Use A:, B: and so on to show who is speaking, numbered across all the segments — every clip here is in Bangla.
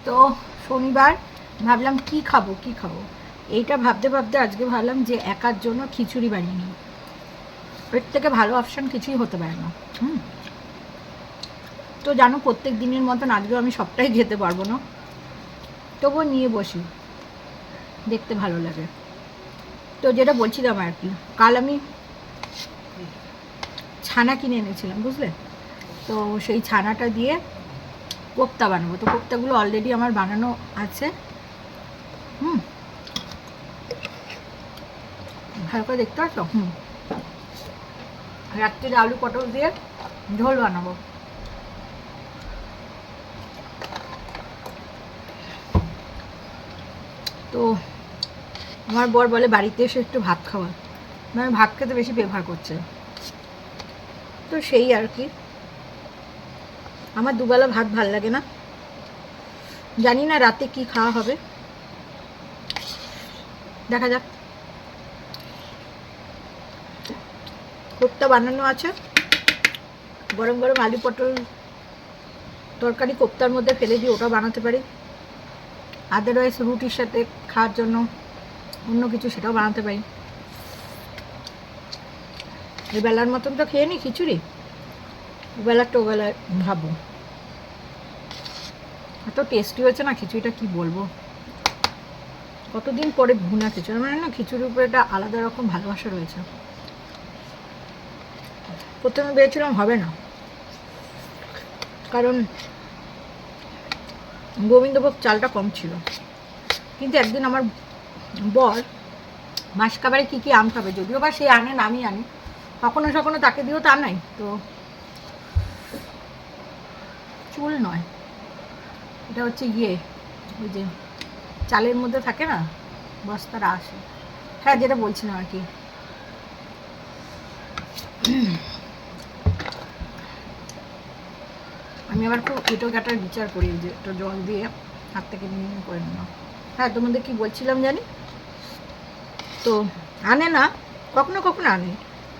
A: তো শনিবার ভাবলাম কি খাবো এইটা ভাবতে ভাবতে আজকে ভাবলাম যে একার জন্য খিচুড়ি বানিয়ে নিই। এর থেকে ভালো অপশান কিছুই হতে পারে না। তো জানো প্রত্যেক দিনের মতন আজকেও আমি সবটাই খেতে পারবো না, তবুও নিয়ে বসি, দেখতে ভালো লাগে। তো যেটা বলছিলাম আর কি, কাল আমি ছানা কিনে এনেছিলাম, বুঝলে? তো সেই ছানাটা দিয়ে কোপ্তা বানাবো। তো কোপ্তাগুলো অলরেডি আমার বানানো আছে। ভালো করে দেখতে পাচ্ছ? রাত্রিরে আলু পটল দিয়ে ঝোল বানাবো। তো আমার বর বলে বাড়িতে এসে একটু ভাত খাওয়া, মানে ভাত খেতে বেশি প্রেফার করছে। তো সেই আর কি, আমার দুবেলা ভাত ভাল লাগে না। জানি না রাতে কি খাওয়া হবে, দেখা যাক। কোপ্তা বানানো আছে, গরম গরম আলু পটল তরকারি কোপ্তার মধ্যে ফেলে দিয়ে ওটা বানাতে পারি। আদারওয়াইজ রুটির সাথে খাওয়ার জন্য অন্য কিছু সেটাও বানাতে পারি। এই বেলার মতন তো খেয়ে নি খিচুড়ি, ওবেলারটা ওবেলায় ভাবো। এত টেস্টি হয়েছে না খিচুড়িটা, কি বলবো। কতদিন পরে ভুনা খিচুড়ি, মানে না খিচুড়ির উপরে একটা আলাদা রকম ভালোবাসা রয়েছে। প্রথমে ভেবেছিলাম হবে না, কারণ গোবিন্দভোগ চালটা কম ছিল। কিন্তু একদিন আমার বর মাসকাবারে কী কী আম খাবে, যদিও বা সে আনেন, আমি আনি, কখনো কখনো তাকে দিয়েও তা নাই। তো চুল নয়, এটা হচ্ছে ওই যে চালের মধ্যে থাকে না বস্তার আসে, হ্যাঁ যেটা বলছিলাম আর কি। আমি আবার খুব এটো কাটার বিচার করি, যে একটু জল দিয়ে হাত থেকে নিয়ে করে নিলাম। হ্যাঁ তোমাদের কি বলছিলাম জানি, তো আনে না, কখনো কখনো আনে,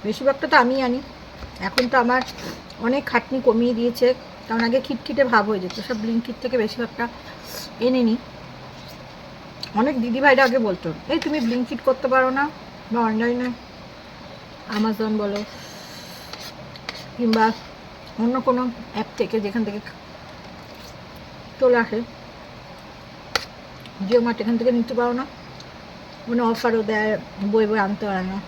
A: বেশিরভাগটা তো আমি আনি। এখন তো আমার অনেক খাটনি কমিয়ে দিয়েছে, কারণ আগে খিটখিটে ভাব হয়ে যেত, সব ব্লিঙ্কিট থেকে বেশিরভাগটা এনে নিই। অনেক দিদিভাইরা আগে বলতো, এই তুমি ব্লিঙ্কিট করতে পারো না, বা অনলাইনে আমাজন বলো কিংবা অন্য কোনো অ্যাপ থেকে, যেখান থেকে চলে আসে, জিও মার্ট, এখান থেকে নিতে পারো না, কোনো অফারও দেয়, বই আনতে পারে না।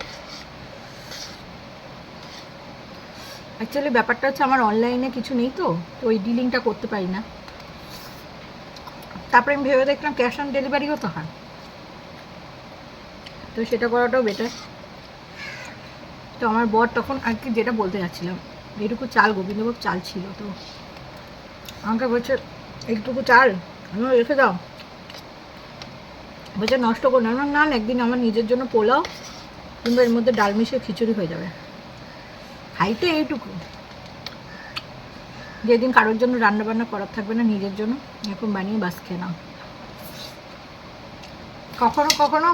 A: অ্যাকচুয়ালি ব্যাপারটা হচ্ছে আমার অনলাইনে কিছু নেই, তো ওই ডিলিংটা করতে পারি না। তারপরে আমি ভেবে দেখলাম ক্যাশ অন ডেলিভারিও তো হয়, তো সেটা করাটাও বেটার। তো আমার বর তখন আর কি, যেটা বলতে যাচ্ছিলাম, এইটুকু চাল গোবিন্দভোগ চাল ছিল, তো আমাকে বলছে এইটুকু চাল আমি রেখে দাও, বলছে নষ্ট করো না। না, একদিন আমার নিজের জন্য পোলাও কিংবা এর মধ্যে ডাল মিশিয়ে খিচুড়ি হয়ে যাবে। খাইতে এইটুকু, যেদিন কারোর জন্য রান্নাবান্না করার থাকবে না, নিজের জন্য এরকম বানিয়ে বাস খেয়ে নাও। কখনো কখনো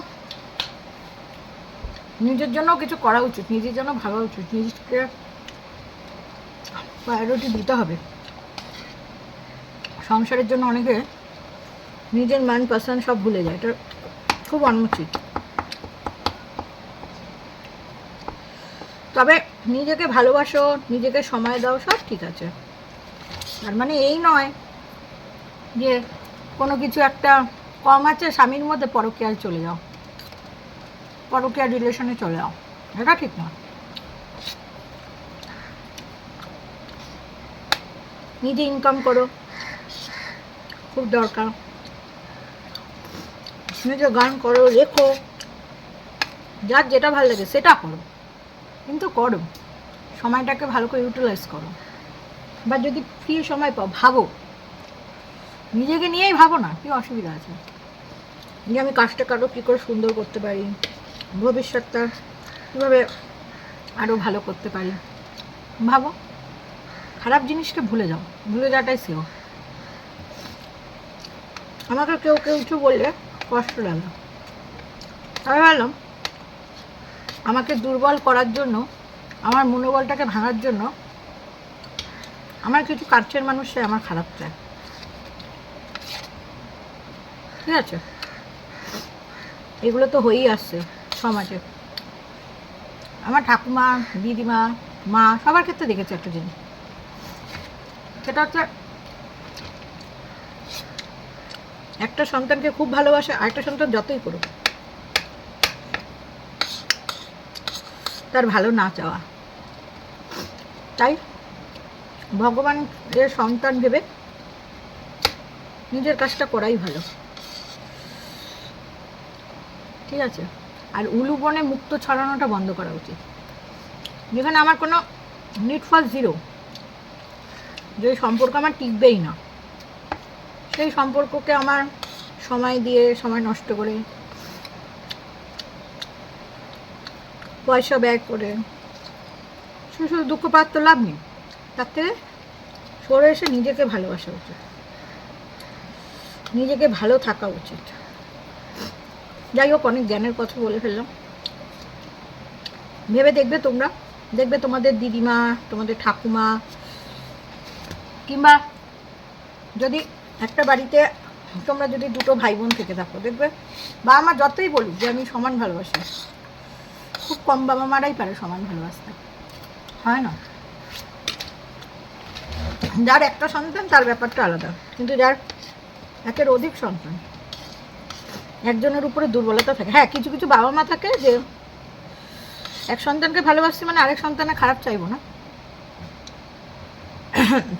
A: নিজের জন্য কিছু করা উচিত, নিজের জন্য ভাবা উচিত, নিজেকে প্রায়োরিটি দিতে হবে। সংসারের জন্য অনেকে নিজের মান পছন্দ সব ভুলে যায়, এটা খুব অনুচিত। তবে নিজেকে ভালোবাসো, নিজেকে সময় দাও, সব ঠিক আছে। তার মানে এই নয় যে কোনো কিছু একটা কম আছে স্বামীর মধ্যে পরকীয়ায় চলে যাও, পরকীয়া রিলেশনে চলে যাও, এটা ঠিক না। নিজে ইনকাম করো, খুব দরকার। নিজে গান করো, লেখো, যার যেটা ভালো লাগে সেটা করো, কিন্তু করো, সময়টাকে ভালো করে ইউটিলাইজ করো। বা যদি ফ্রি সময় পাও, ভাবো, নিজেকে নিয়েই ভাবো না, কি অসুবিধা আছে, যে আমি কাজটা কারো কী করে সুন্দর করতে পারি, ভবিষ্যৎটা কীভাবে আরও ভালো করতে পারি, ভাবো। খারাপ জিনিসকে ভুলে যাও, ভুলে যাওয়াটাই সেও। আমাকে কেউ কিছু বললে কষ্ট লাগে, আমি ভাবলাম আমাকে দুর্বল করার জন্য, আমার মনোবলটাকে ভাঙার জন্য আমার কিছু কাছের মানুষ আমার খারাপ চায়। ঠিক আছে, এগুলো তো হয়েই আসছে সমাজে। আমার ঠাকুমা, দিদিমা, মা সবার ক্ষেত্রে দেখেছি একটা জিনিস, সেটা হচ্ছে একটা সন্তানকে খুব ভালোবাসে, আরেকটা সন্তান যতই করুক তার ভালো না চাওয়া। তাই ভগবানের সন্তান ভেবে নিজের কাজটা করাই ভালো, ঠিক আছে। আর উলুবনে মুক্ত ছড়ানোটা বন্ধ করা উচিত, যেখানে আমার কোনো নিড ফর জিরো, যে সম্পর্ক আমার টিকবেই না, সেই সম্পর্ককে আমার সময় দিয়ে, সময় নষ্ট করে, পয়সা ব্যয় করে শুধু শুধু দুঃখ পাওয়ার তো লাভ নেই। তার থেকে সরে এসে নিজেকে ভালোবাসা উচিত, নিজেকে ভালো থাকা উচিত। যাই হোক, অনেক জ্ঞানের কথা বলে ফেললাম। ভেবে দেখবে তোমরা, দেখবে তোমাদের দিদিমা, তোমাদের ঠাকুমা, কিংবা যদি একটা বাড়িতে তোমরা যদি দুটো ভাই বোন থেকে থাকো, দেখবে বাবা মা যতই বলুক যে আমি সমান ভালোবাসি, খুব কম বাবা মারাই পারে সমান ভালোবাসতে, হয় না? যার একটা সন্তান তার ব্যাপারটা আলাদা, কিন্তু যার একের অধিক সন্তান, একজনের উপরে দুর্বলতা থাকে। হ্যাঁ, কিছু কিছু বাবা মা থাকে যে এক সন্তানকে ভালোবাসছে মানে আরেক সন্তানের খারাপ চাইবো না,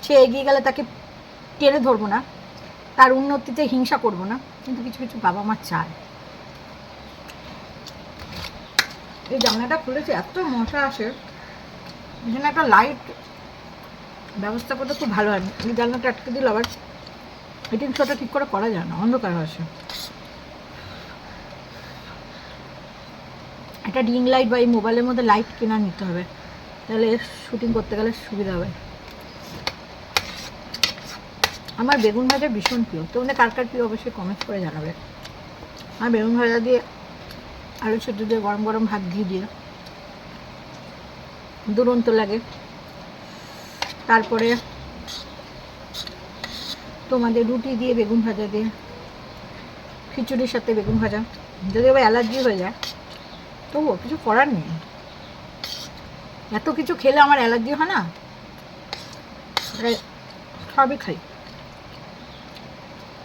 A: সে এগিয়ে গেলে তাকে টেনে ধরবো না, তার উন্নতিতে হিংসা করবো না, কিন্তু কিছু কিছু বাবা মা চায়। এই জানলাটা খুলেছে, এত মশা আসে, এখানে একটা লাইট ব্যবস্থা করতে খুব ভালো হয়। এই জানলাটা আটকে দিল, আবার হিটিং শোটা ঠিক করে করা যায় না, অন্ধকার আসে। একটা রিং লাইট বা এই মোবাইলের মধ্যে লাইট কেনা নিতে হবে, তাহলে শুটিং করতে গেলে সুবিধা হবে। আমার বেগুন ভাজা ভীষণ প্রিয়, তোমাদের কার কার প্রিয় অবশ্যই কমেন্ট করে জানাবে। আমার বেগুন ভাজা দিয়ে আলু সেদ্ধ দিয়ে গরম গরম ভাত ঘি দিয়ে দুরন্ত লাগে। তারপরে তোমাদের রুটি দিয়ে বেগুন ভাজা দিয়ে, খিচুড়ির সাথে বেগুন ভাজা, যদি আবার অ্যালার্জি হয়ে যায় তবুও কিছু করার নেই, এত কিছু খেলে আমার অ্যালার্জি হয় না, সবই খাই।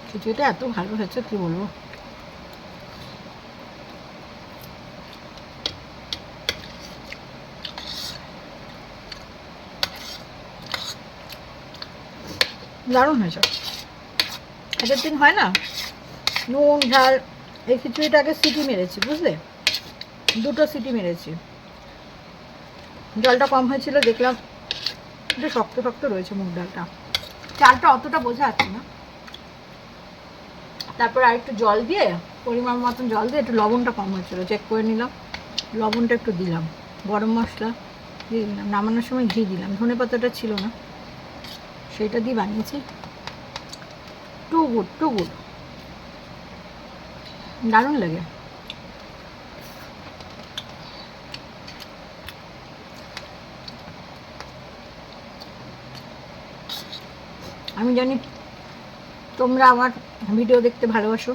A: খিচুড়িটা এত ভালো হয়েছে কি বলবো। দারুণ হয়েছে। আগের দিন হয় না নুন ঝাল, এই খিচুড়িটাকে সিটি মেরেছি, বুঝলে, দুটো সিটি মেরেছি। জলটা কম হয়েছিল, দেখলাম একটু শক্ত শক্ত রয়েছে মুগ ডালটা, চালটা অতটা বোঝা যাচ্ছে না। তারপর আর একটু জল দিয়ে, পরিমাণ মতন জল দিয়ে, একটু লবণটা কম হয়েছিল চেক করে নিলাম, লবণটা একটু দিলাম, গরম মশলা দিয়ে দিলাম, নামানোর সময় ঘি দিলাম, ধনে পাতাটা ছিল না সেইটা দিয়ে বানিয়েছি। টু গুড, টু গুড, দারুণ লাগে। আমি জানি তোমরা আমার ভিডিও দেখতে ভালোবাসো,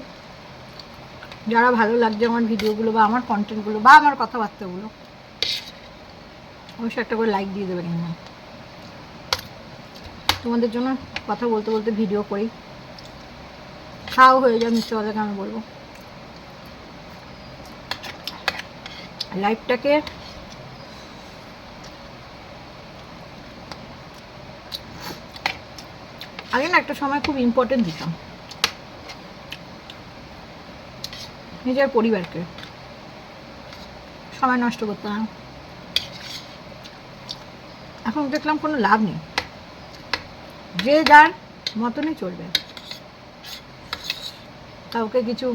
A: যারা ভালো লাগছে আমার ভিডিওগুলো বা আমার কন্টেন্টগুলো বা আমার কথাবার্তাগুলো, অবশ্যই একটা করে লাইক দিয়ে দেবেন। তোমাদের জন্য কথা বলতে বলতে ভিডিও করি, খাও হয়ে যায়, মিষ্টি কথাকে আমি বলবো। লাইফটাকে আগে না একটা সময় খুব ইম্পর্টেন্ট দিতাম, নিজের পরিবারকে, সময় নষ্ট করতাম। এখন দেখলাম কোনো লাভ নেই, যে যার মতনই চলবে, কাউকে কিছু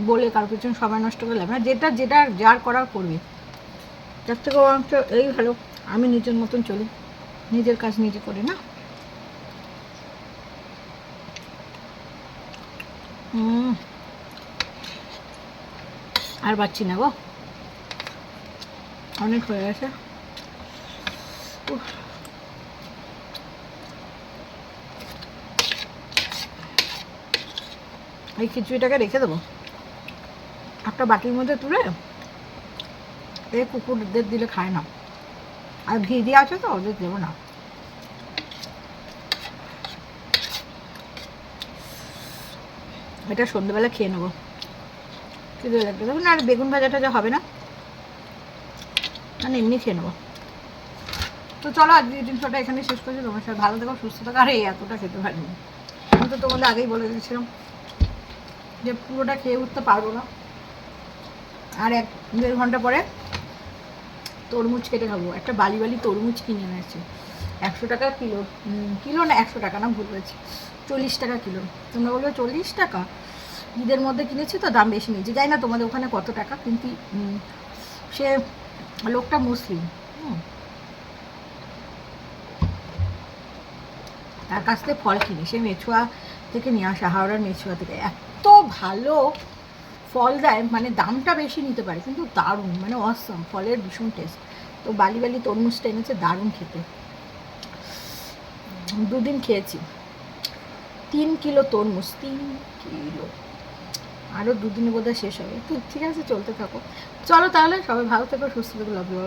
A: বলে কারোর পিছনে সময় নষ্ট করে লাভ না, যেটা যেটা যার করার করবে। তার থেকে বরঞ্চ এই ভালো আমি নিজের মতন চলি, নিজের কাজ নিজে করি না। আর পাচ্ছি না গো, অনেক হয়ে গেছে। এই খিচুড়িটাকে রেখে দেবো একটা বাটির মধ্যে তুলে, এই কুকুরদের দিলে খায় না, আর ঘি দিয়ে আছে তো ওদের দেবো না। এটা সন্ধ্যেবেলা খেয়ে নেবো, খিদে লাগবে তখন। আর বেগুন ভাজাটা যা হবে না, মানে এমনি খেয়ে নেবো। তো চলো আজকে এই জিনিসটা এখানে শেষ করছি। তোমার সাথে ভালো থেকো, সুস্থ থাকো। আর এই এতটা খেতে পারিনি, আমি তো তোমাদের আগেই বলে দিয়েছিলাম যে পুরোটা খেয়ে উঠতে পারবো না। আর 1-1.5 ঘন্টা পরে তরমুজ কেটে খাবো। একটা বালি বালি তরমুজ কিনে এনেছি, 100 টাকা কিলো। কিলো না, 100 টাকা না, ভুল হয়েছে, 40 টাকা কিলো। তোমরা বলবে 40 টাকা, ঈদের মধ্যে কিনেছি তো দাম বেশি নিয়েছি। জানি না তোমাদের ওখানে কত টাকা, কিন্তু সে লোকটা মুসলিম, তার কাছ থেকে ফল কিনি, সে মেছুয়া থেকে নিয়ে আসা, হাওড়ার মেছুয়া থেকে। এত ভালো ফল দেয়, মানে দামটা বেশি নিতে পারে কিন্তু দারুণ, মানে অসম, ফলের ভীষণ টেস্ট। তো বালি বালি তরমুজটা এনেছে, দারুণ খেতে। 2 দিন খেয়েছি, 3 কিলো তরমুজ, 3 কিলো। আরও 2 দিনে বোধহয় শেষ হবে। তো ঠিক আছে, চলতে থাকো। চলো তাহলে, সবাই ভালো থেকো, সুস্থ থেকো, লাভ ইউ।